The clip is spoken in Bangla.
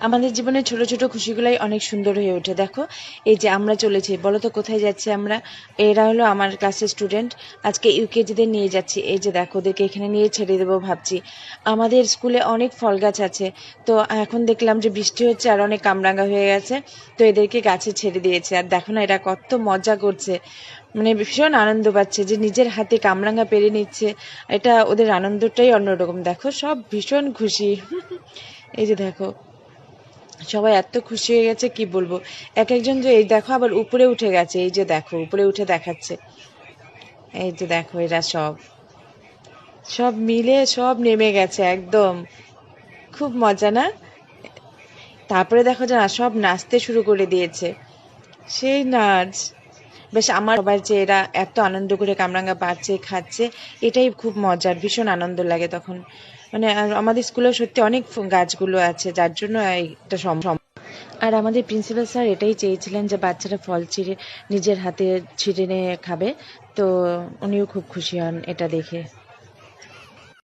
আমাদের জীবনে ছোট ছোট খুশিগুলাই অনেক সুন্দর হয়ে ওঠে। দেখো, এই যে আমরা চলেছি, বলো তো কোথায় যাচ্ছি আমরা? এরা হলো আমার ক্লাসের স্টুডেন্ট। আজকে ইউকেজিদের নিয়ে যাচ্ছি। এই যে দেখো, ওদেরকে এখানে নিয়ে ছেড়ে দেবো ভাবছি। আমাদের স্কুলে অনেক ফল গাছ আছে। তো এখন দেখলাম যে বৃষ্টি হচ্ছে আর অনেক কামরাঙা হয়ে গেছে। তো এদেরকে গাছে ছেড়ে দিয়েছে। আর দেখো না, এরা কত মজা করছে। মানে ভীষণ আনন্দ পাচ্ছে যে নিজের হাতে কামরাঙা পেরে নিচ্ছে। এটা ওদের আনন্দটাই অন্যরকম। দেখো, সব ভীষণ খুশি। এই যে দেখো, সবাই এত খুশি হয়ে গেছে কি বলবো। এক একজন যে এই দেখো আবার উপরে উঠে গেছে। এই যে দেখো, উপরে উঠে দেখাচ্ছে। এই যে দেখো, এরা সব সব মিলে সব নেমে গেছে একদম। খুব মজা না? তারপরে দেখো যে না, সব নাচতে শুরু করে দিয়েছে। সেই নাচ! বেশ, আমার সবার যে এরা এত আনন্দ করে কামরাঙা পাচ্ছে, খাচ্ছে, এটাই খুব মজার। ভীষণ আনন্দ লাগে তখন। মানে আর আমাদের স্কুলেও সত্যি অনেক গাছগুলো আছে, যার জন্য এটা সম্ভব। আর আমাদের প্রিন্সিপাল স্যার এটাই চেয়েছিলেন যে বাচ্চারা ফল ছিঁড়ে নিজের হাতে ছিঁড়ে নিয়ে খাবে। তো উনিও খুব খুশি হন এটা দেখে।